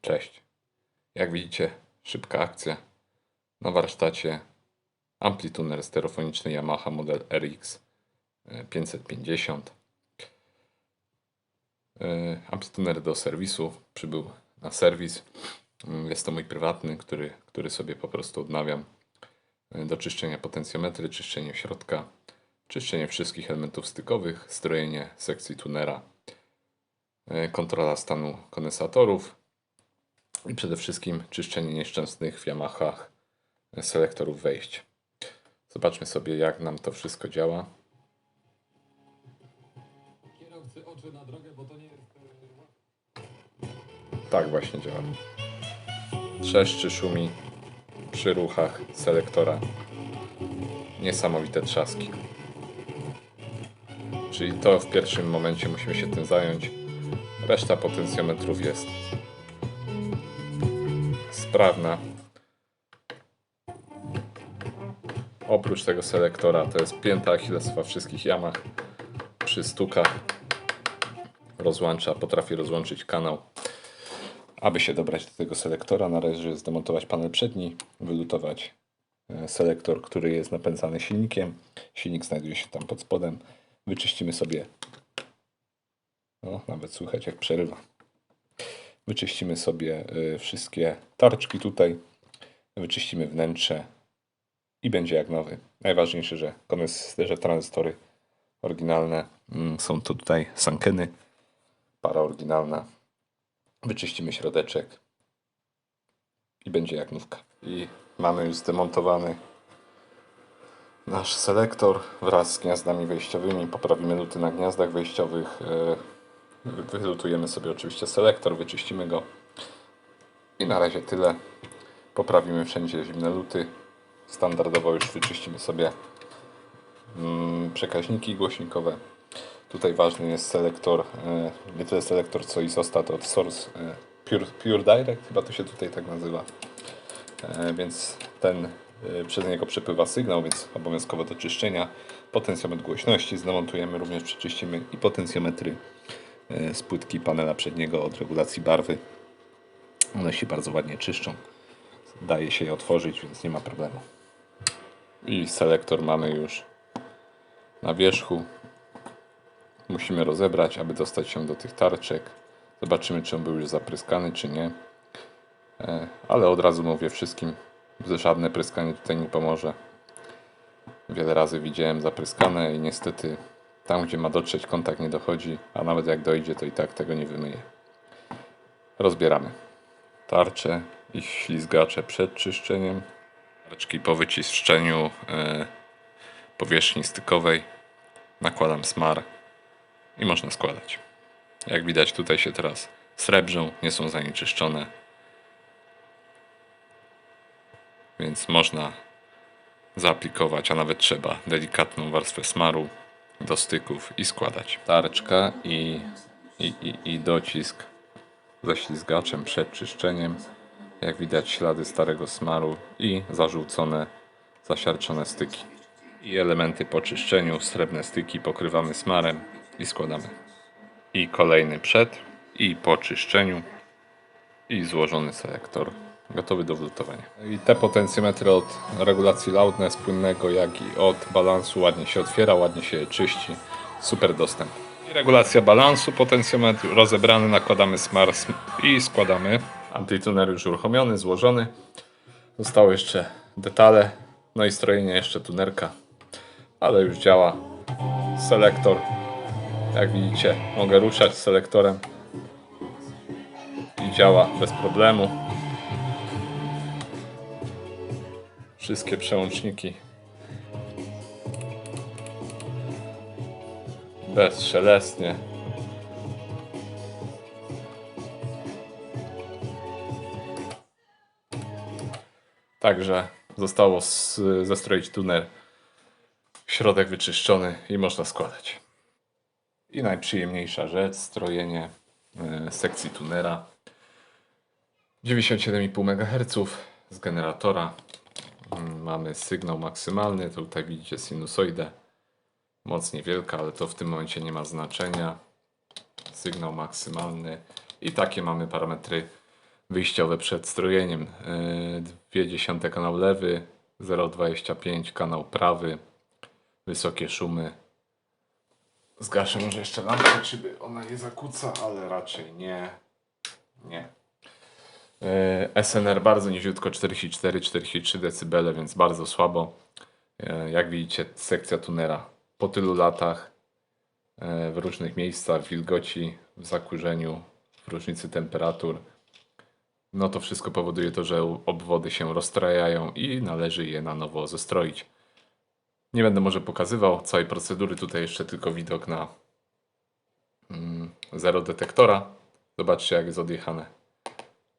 Cześć. Jak widzicie, szybka akcja. Na warsztacie amplituner stereofoniczny Yamaha model RX 550. Amplituner do serwisu. Przybył na serwis. Jest to mój prywatny, który sobie po prostu odnawiam. Do czyszczenia potencjometry, czyszczenie środka, czyszczenie wszystkich elementów stykowych, strojenie sekcji tunera, kontrola stanu kondensatorów i przede wszystkim czyszczenie nieszczęsnych w Yamahach selektorów wejść. Zobaczmy sobie, jak nam to wszystko działa. Kierowcy oczy na drogę, bo to nie jest... Tak właśnie działa. Trzeszczy, szumi przy ruchach selektora. Niesamowite trzaski. Czyli to w pierwszym momencie musimy się tym zająć. Reszta potencjometrów jest sprawna. Oprócz tego selektora to jest pięta achillesowa wszystkich Yamah. Przy stukach rozłącza, potrafi rozłączyć kanał. Aby się dobrać do tego selektora, należy zdemontować panel przedni, wylutować selektor, który jest napędzany silnikiem. Silnik znajduje się tam pod spodem. Wyczyścimy sobie, nawet słychać jak przerywa. Wyczyścimy sobie wszystkie tarczki tutaj. Wyczyścimy wnętrze i będzie jak nowy. Najważniejsze, że tranzystory oryginalne są to tutaj Sankeny, para oryginalna. Wyczyścimy środeczek i będzie jak nówka. I mamy już zdemontowany nasz selektor wraz z gniazdami wejściowymi. Poprawimy luty na gniazdach wejściowych. Wylutujemy sobie oczywiście selektor, wyczyścimy go. I na razie tyle. Poprawimy wszędzie zimne luty. Standardowo już wyczyścimy sobie przekaźniki głośnikowe. Tutaj ważny jest selektor, nie tyle selektor co isostat od Source Pure Direct, chyba to się tutaj tak nazywa. Więc przez niego przepływa sygnał, więc obowiązkowo do czyszczenia. Potencjometr głośności zdemontujemy, również przeczyścimy i potencjometry z płytki panela przedniego od regulacji barwy. One się bardzo ładnie czyszczą. Daje się je otworzyć, więc nie ma problemu. I selektor mamy już na wierzchu. Musimy rozebrać, aby dostać się do tych tarczek. Zobaczymy, czy on był już zapryskany, czy nie. Ale od razu mówię wszystkim, że żadne pryskanie tutaj nie pomoże. Wiele razy widziałem zapryskane i niestety tam, gdzie ma dotrzeć, kontakt nie dochodzi, a nawet jak dojdzie, to i tak tego nie wymyje. Rozbieramy tarcze i ślizgacze przed czyszczeniem. Tarczki po wyczyszczeniu powierzchni stykowej. Nakładam smar i można składać. Jak widać, tutaj się teraz srebrzą, nie są zanieczyszczone. Więc można zaaplikować, a nawet trzeba, delikatną warstwę smaru do styków i składać. Tarczka i docisk ze ślizgaczem przed czyszczeniem. Jak widać, ślady starego smaru i zażółcone, zasiarczone styki. I elementy po czyszczeniu, srebrne styki pokrywamy smarem i składamy. I kolejny przed i po czyszczeniu i złożony selektor gotowy do wlutowania. I te potencjometry od regulacji loudness płynnego, jak i od balansu ładnie się otwiera, ładnie się czyści. Super dostęp. I regulacja balansu potencjometru rozebrany, nakładamy smar i składamy. Amplituner już uruchomiony, złożony. Zostały jeszcze detale, no i strojenie jeszcze tunerka, ale już działa. Selektor, jak widzicie, mogę ruszać selektorem i działa bez problemu. Wszystkie przełączniki bezszelestnie. Także zostało zestroić tuner, środek wyczyszczony i można składać. I najprzyjemniejsza rzecz, strojenie sekcji tunera. 97,5 MHz z generatora. Mamy sygnał maksymalny, tutaj widzicie sinusoidę. Moc niewielka, ale to w tym momencie nie ma znaczenia. Sygnał maksymalny i takie mamy parametry wyjściowe przed strojeniem. 0,2 kanał lewy, 0,25 kanał prawy, wysokie szumy. Zgaszę może jeszcze lampę, czy by ona nie zakłóca, ale raczej nie. Nie. SNR bardzo niziutko, 44-43 dB, więc bardzo słabo. Jak widzicie, sekcja tunera po tylu latach, w różnych miejscach, w wilgoci, w zakurzeniu, w różnicy temperatur. No to wszystko powoduje to, że obwody się rozstrajają i należy je na nowo zestroić. Nie będę może pokazywał całej procedury, tutaj jeszcze tylko widok na zero detektora. Zobaczcie, jak jest odjechane.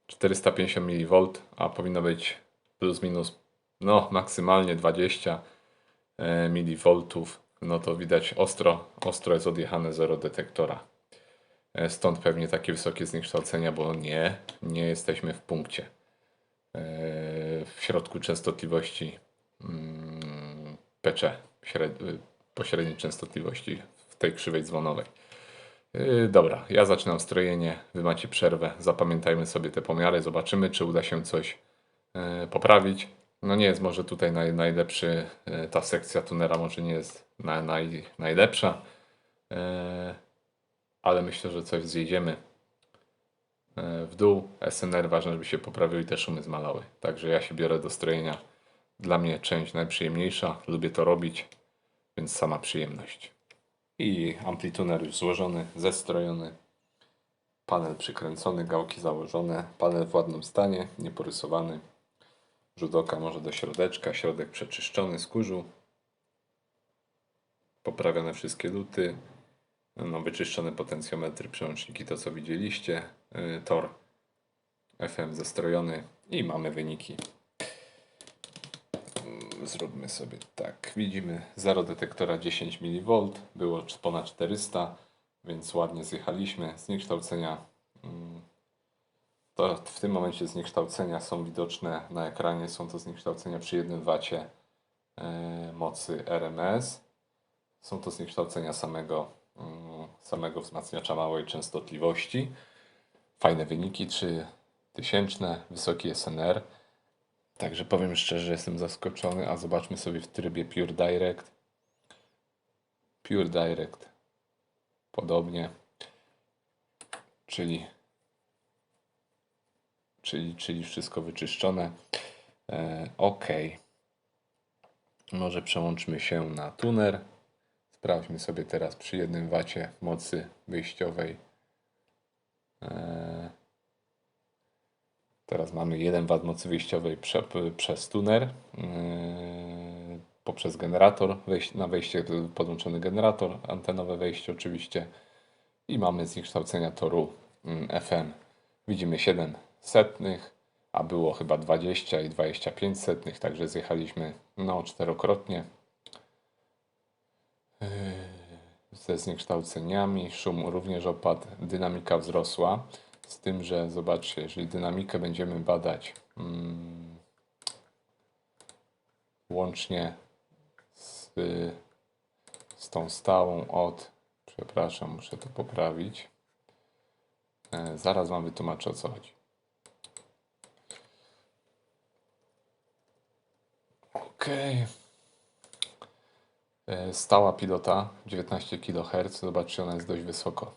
450 mV, a powinno być plus minus, no maksymalnie 20 mV. No to widać ostro jest odjechane zero detektora. Stąd pewnie takie wysokie zniekształcenia, bo nie jesteśmy w punkcie. W środku częstotliwości PC, pośredniej częstotliwości w tej krzywej dzwonowej. Dobra, ja zaczynam strojenie, wy macie przerwę, zapamiętajmy sobie te pomiary, zobaczymy, czy uda się coś poprawić. No nie jest może tutaj najlepszy, ta sekcja tunera może nie jest najlepsza, ale myślę, że coś zjedziemy w dół. SNR ważne, żeby się poprawiły i te szumy zmalały. Także ja się biorę do strojenia. Dla mnie część najprzyjemniejsza, lubię to robić, więc sama przyjemność. I amplituner już złożony, zestrojony, panel przykręcony, gałki założone, panel w ładnym stanie, nieporysowany. Rzut oka może do środeczka, środek przeczyszczony z kurzu. Poprawione wszystkie luty, no, wyczyszczone potencjometry, przełączniki, to co widzieliście, tor FM zestrojony i mamy wyniki. Zróbmy sobie tak. Widzimy 0 detektora 10 mV, było ponad 400, więc ładnie zjechaliśmy. Zniekształcenia, to w tym momencie zniekształcenia są widoczne na ekranie. Są to zniekształcenia przy 1 W mocy RMS. Są to zniekształcenia samego wzmacniacza małej częstotliwości. Fajne wyniki, 3000, wysoki SNR. Także powiem szczerze, że jestem zaskoczony, a zobaczmy sobie w trybie Pure Direct. Pure Direct podobnie, czyli wszystko wyczyszczone. OK. Może przełączmy się na tuner. Sprawdźmy sobie teraz przy 1 W mocy wyjściowej. Teraz mamy 1 W mocy wyjściowej przez tuner, poprzez generator, na wejście podłączony generator, antenowe wejście oczywiście i mamy zniekształcenia toru FM. Widzimy 7 setnych, a było chyba 20 i 25 setnych, także zjechaliśmy no czterokrotnie ze zniekształceniami. Szum również opadł, dynamika wzrosła. Z tym, że zobaczcie, jeżeli dynamikę będziemy badać łącznie z tą stałą od, przepraszam, muszę to poprawić. Zaraz wam wytłumaczę, o co chodzi. OK. Stała pilota 19 kHz, zobaczcie, ona jest dość wysoko.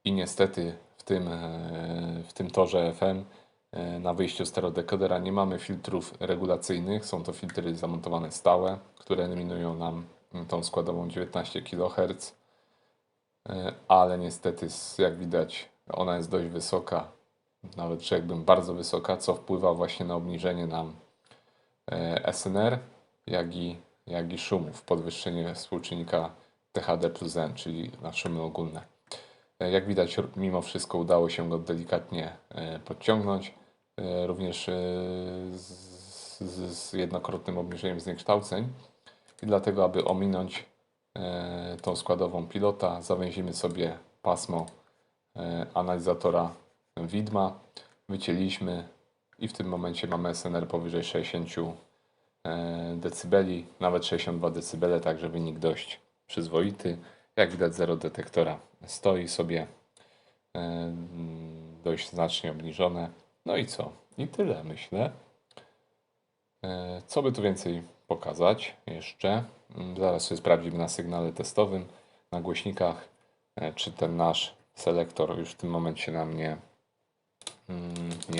I niestety w tym torze FM na wyjściu stereodekodera nie mamy filtrów regulacyjnych. Są to filtry zamontowane stałe, które eliminują nam tą składową 19 kHz. Ale niestety, jak widać, ona jest dość wysoka, nawet rzekłbym bardzo wysoka, co wpływa właśnie na obniżenie nam SNR, jak i szumów, podwyższenie współczynnika THD plus N, czyli na szumy ogólne. Jak widać, mimo wszystko udało się go delikatnie podciągnąć, również z jednokrotnym obniżeniem zniekształceń. I dlatego, aby ominąć tą składową pilota, zawęzimy sobie pasmo analizatora widma, wycięliśmy i w tym momencie mamy SNR powyżej 60 dB, nawet 62 dB, także wynik dość przyzwoity. Jak widać, zero detektora stoi sobie dość znacznie obniżone. No i co? I tyle, myślę. Co by tu więcej pokazać jeszcze? Zaraz sobie sprawdzimy na sygnale testowym, na głośnikach, czy ten nasz selektor już w tym momencie nam nie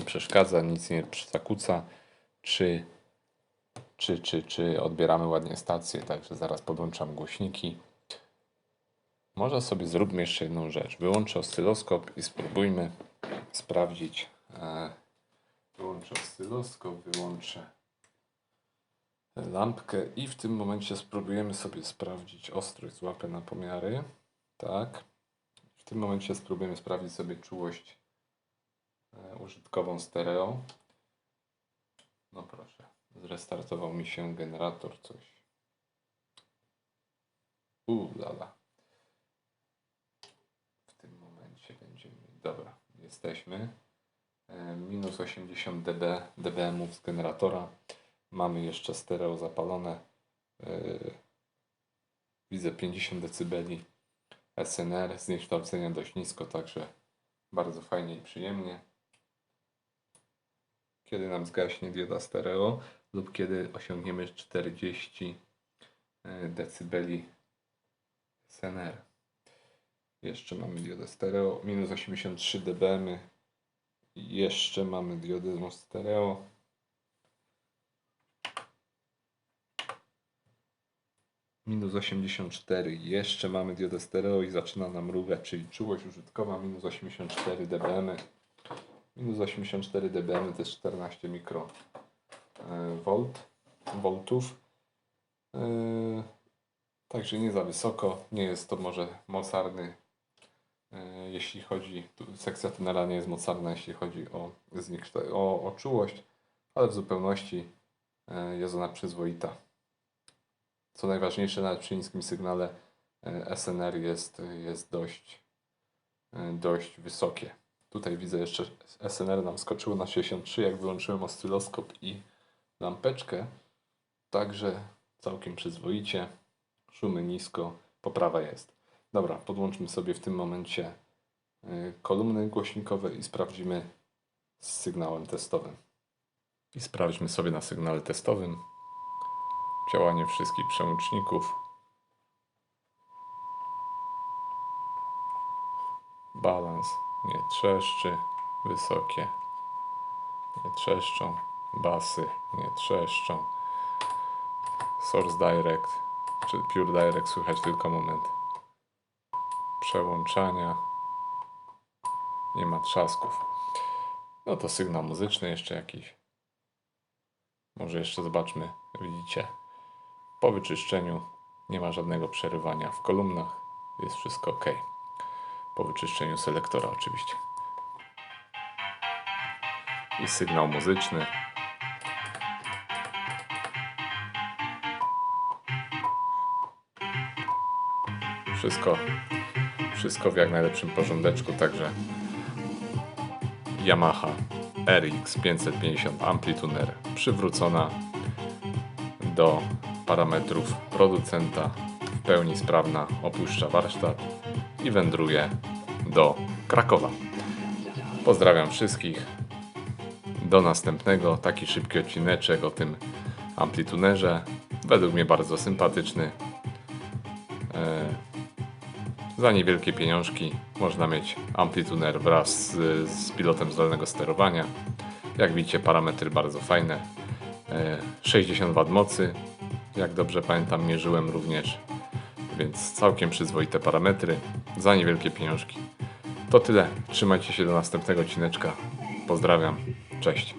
przeszkadza, nic nie zakłóca, czy odbieramy ładnie stację. Także zaraz podłączam głośniki. Może sobie zróbmy jeszcze jedną rzecz. Wyłączę oscyloskop i spróbujmy sprawdzić. Wyłączę oscyloskop, wyłączę lampkę i w tym momencie spróbujemy sobie sprawdzić ostrość. Złapę na pomiary. Tak. W tym momencie spróbujemy sprawdzić sobie czułość użytkową stereo. No proszę. Zrestartował mi się generator, coś. Lala. W tym momencie będziemy... Dobra, jesteśmy. Minus 80 dBm z generatora. Mamy jeszcze stereo zapalone. Widzę 50 dB SNR. Zniekształcenia dość nisko, także bardzo fajnie i przyjemnie. Kiedy nam zgaśnie dioda stereo lub kiedy osiągniemy 40 dB SNR. Jeszcze mamy diodę stereo, minus 83 dBm. Jeszcze mamy diodę stereo. Minus 84. Jeszcze mamy diodę stereo i zaczyna nam mrugać, czyli czułość użytkowa minus 84 dBm. Minus 84 dBm to jest 14 mikrowoltów. Także nie za wysoko. Nie jest to może mocarny, jeśli chodzi, sekcja tunela nie jest mocarna, jeśli chodzi o czułość, ale w zupełności jest ona przyzwoita. Co najważniejsze, nawet przy niskim sygnale SNR jest dość wysokie. Tutaj widzę jeszcze SNR nam skoczyło na 63, jak wyłączyłem oscyloskop i lampeczkę. Także całkiem przyzwoicie. Szumy nisko, poprawa jest. Dobra, podłączmy sobie w tym momencie kolumny głośnikowe i sprawdzimy z sygnałem testowym. I sprawdźmy sobie na sygnale testowym działanie wszystkich przełączników. Balans nie trzeszczy, wysokie nie trzeszczą, basy nie trzeszczą. Source Direct, czy Pure Direct słychać tylko moment przełączania. Nie ma trzasków. No to sygnał muzyczny jeszcze jakiś. Może jeszcze zobaczmy, widzicie. Po wyczyszczeniu nie ma żadnego przerywania w kolumnach. Jest wszystko ok. Po wyczyszczeniu selektora oczywiście. I sygnał muzyczny. Wszystko w jak najlepszym porządeczku, także Yamaha RX 550 Amplituner przywrócona do parametrów producenta, w pełni sprawna, opuszcza warsztat i wędruje do Krakowa. Pozdrawiam wszystkich. Do następnego. Taki szybki odcineczek o tym amplitunerze. Według mnie bardzo sympatyczny. Za niewielkie pieniążki można mieć amplituner wraz z pilotem zdalnego sterowania. Jak widzicie, parametry bardzo fajne. 60 W mocy, jak dobrze pamiętam, mierzyłem również, więc całkiem przyzwoite parametry za niewielkie pieniążki. To tyle. Trzymajcie się do następnego odcineczka. Pozdrawiam. Cześć.